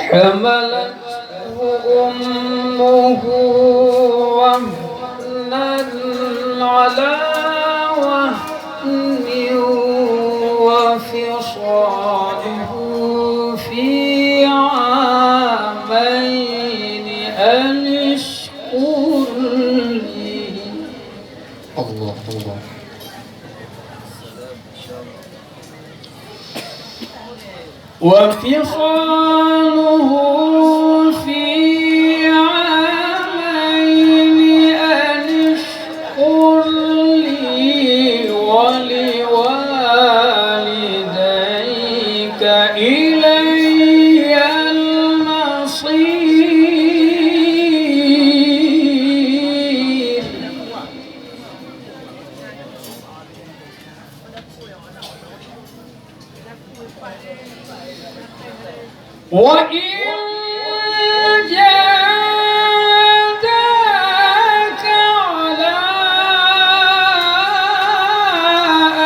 حملته أمه وهنا على وهن وفصاله في عامين أن اشكر لي. الله الله. وفصاله في عامين أن اشكر لي ولوالديك إلي المصير. وإن جاهداك على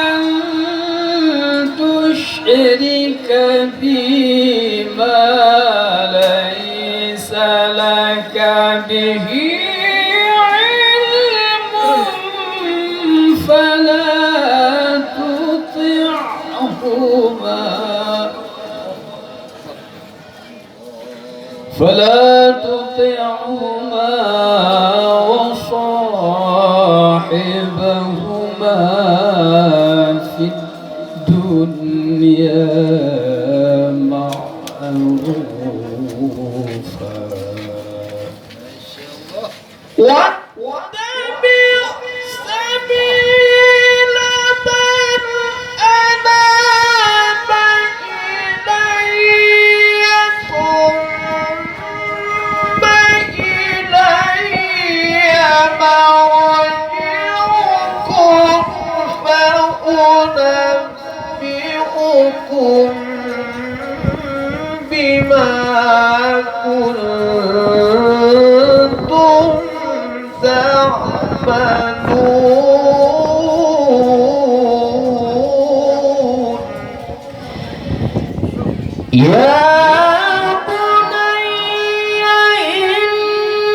أن تشرك بي ما ليس لك به علم فلا تطعهما وصاحبهما في الدنيا معروفا واتبع سبيل من أناب إلي ثم إلي مرجعكم فأنبئكم بما كنتم تعملون. يا بني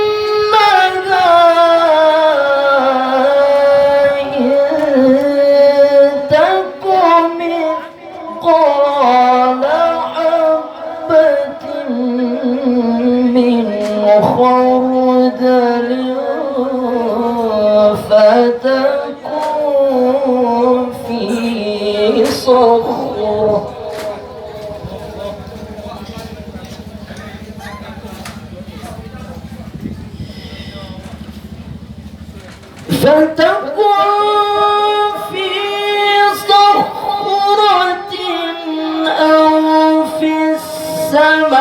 إنها إن تك مثقال حبة من خردل فتكن في صخرة أو في السماوات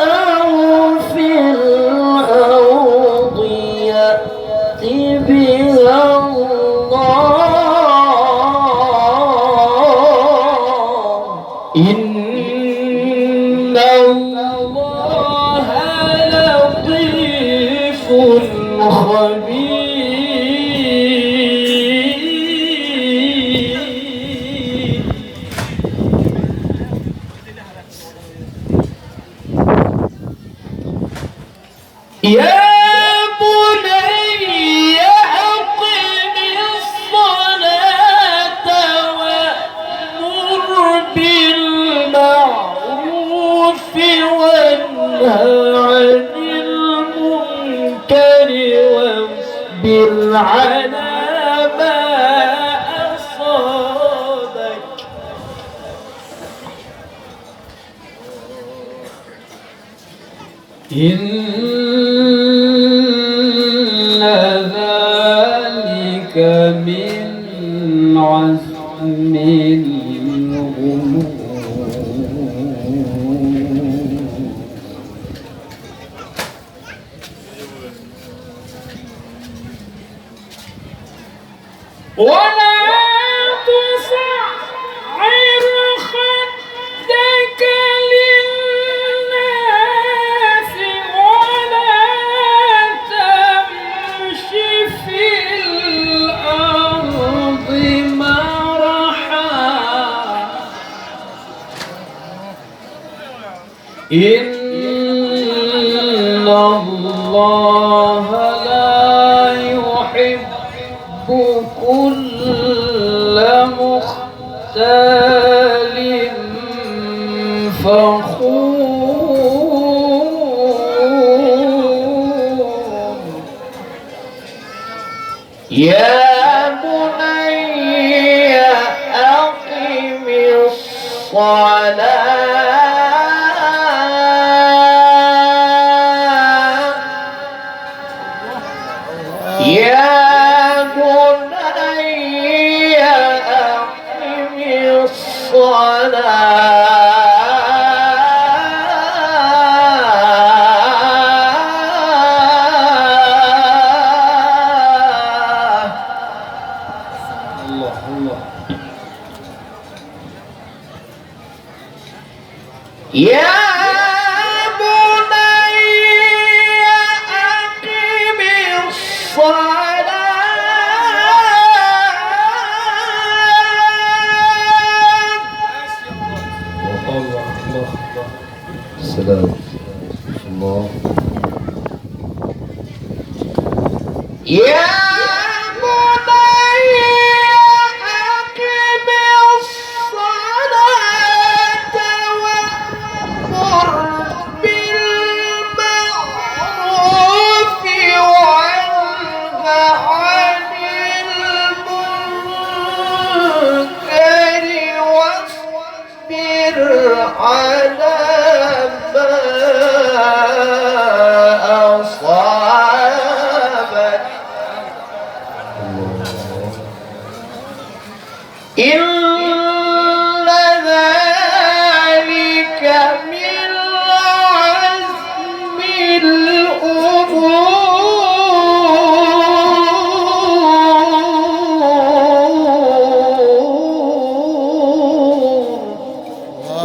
أو في الأرض يأت بها الله إن الله لطيف خبير. يا بني أقم الصلاة وأمر بالمعروف وانهى عن المنكر واصبر على ما أصابك إن ذلك من عزم الأمور. ولا تصعر خدك للناس ولا تمش في الأرض مرحا إن الله لا يحب كل مختال فخور يا بني أقم الصلاة يا بني أقم الصلاة الله الله يا السلام الله يا بني أقم الصلاة وأمر بالمعروف وانه عن المنكر واصبر على أصابك إن ذلك من عزم الأمور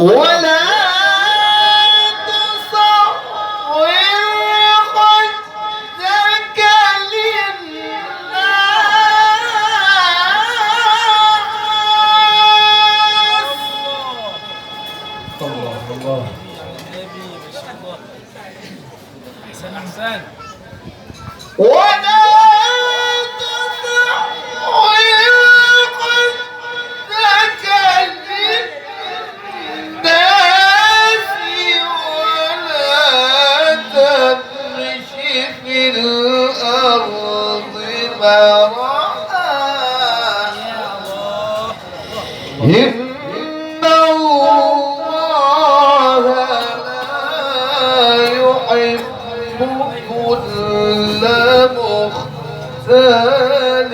ولا أحسن ولا تطعن خدك للناس ولا تمش في الأرض مرحا إن الله لا يحب كل مختال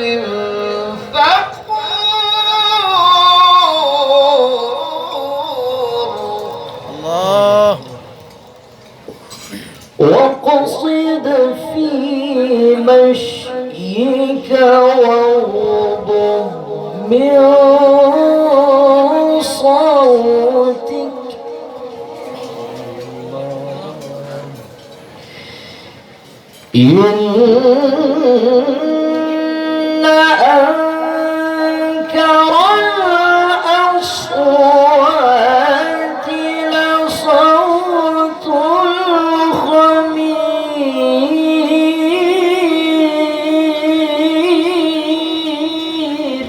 فخور الله واقصد في مشيك واغضض من صوتك إن أنكر الأصوات لصوت الخمير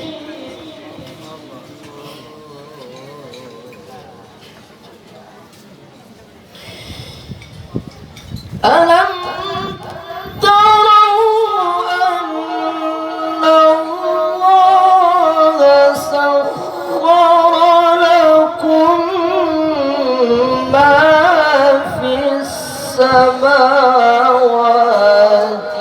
ألم السماوات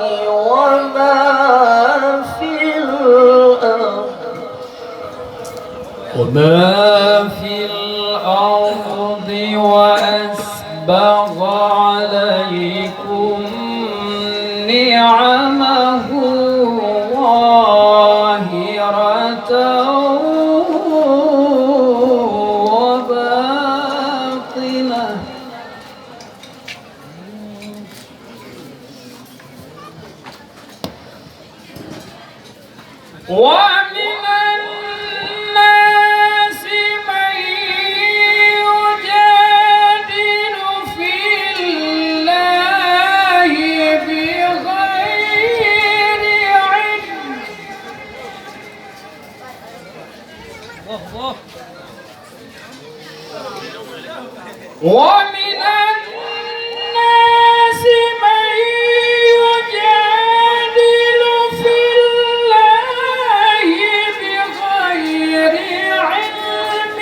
وما في الأرض وأسبغ عليكم نعمه ظاهرة وباطنة ومن الناس من يجادل في ومن الناس من يجادل في الله بغير علم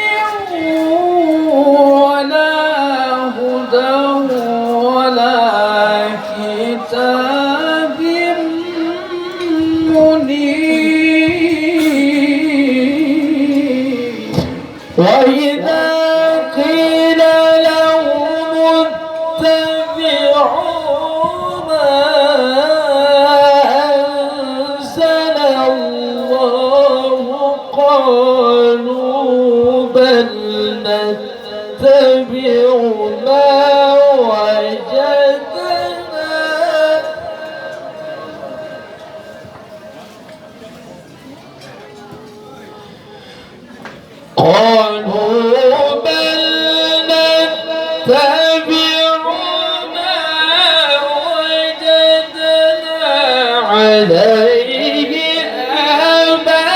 ولا هدى ولا كتاب منير. وإذا قيل لهم اتبعوا ما أنزل الله قالوا بل نتبع ما وجدنا عليه آباءنا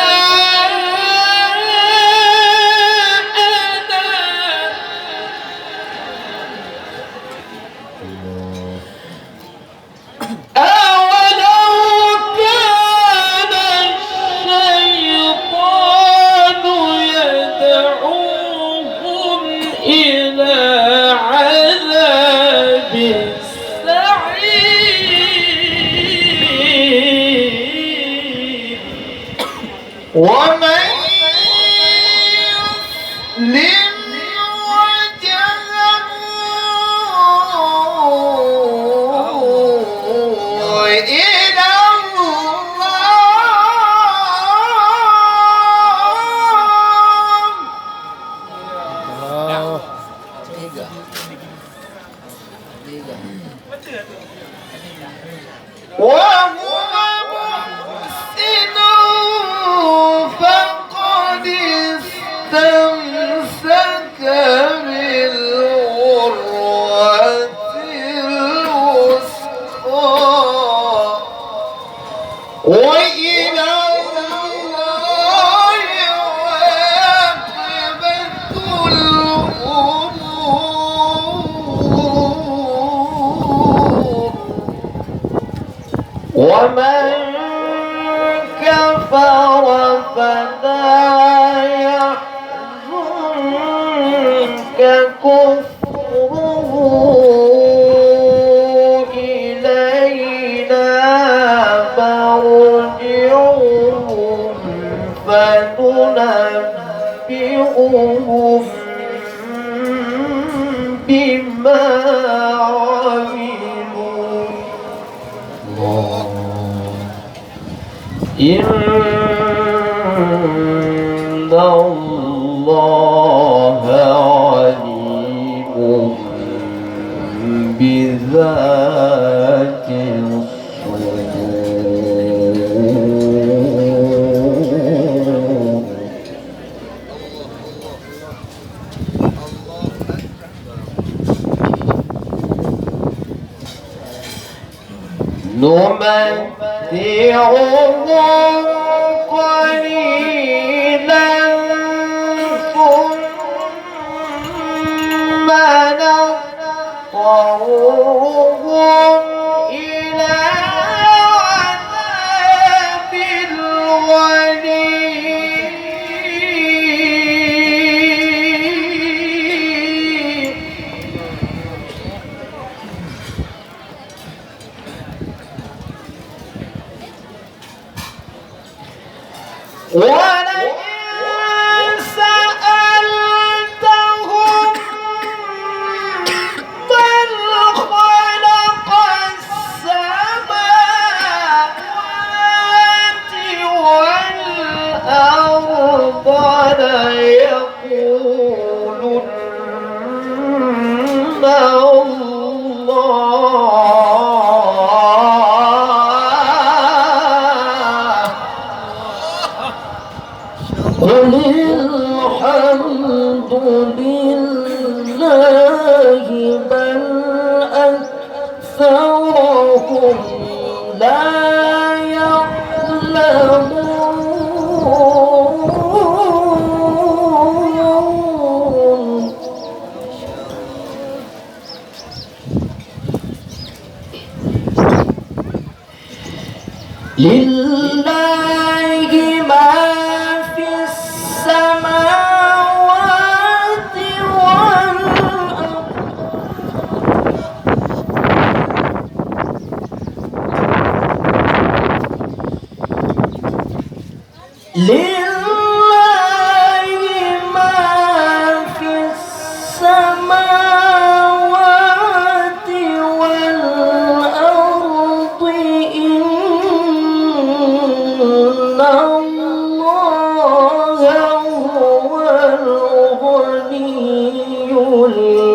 أولو كان الشيطان يدعوهم إلى عذاب السعير. ومن يسلم وجهه إلى الله وهو محسن فقد استمسك بالعروة الوثقى وإلى الله عاقبة الأمور. ومن كفر فلا يحزنك كفره إلينا فارجعهم فننبئهم بما عملوا. إن الله عليم بذات الصدور. نمتعهم قليلا ثم نضطرهم إلى عذاب الغليظ. ولئن سألتهم من خلق السماوات والأرض ليقولن قل الحمد لله بل أكثرهم لا يعلمون. دونه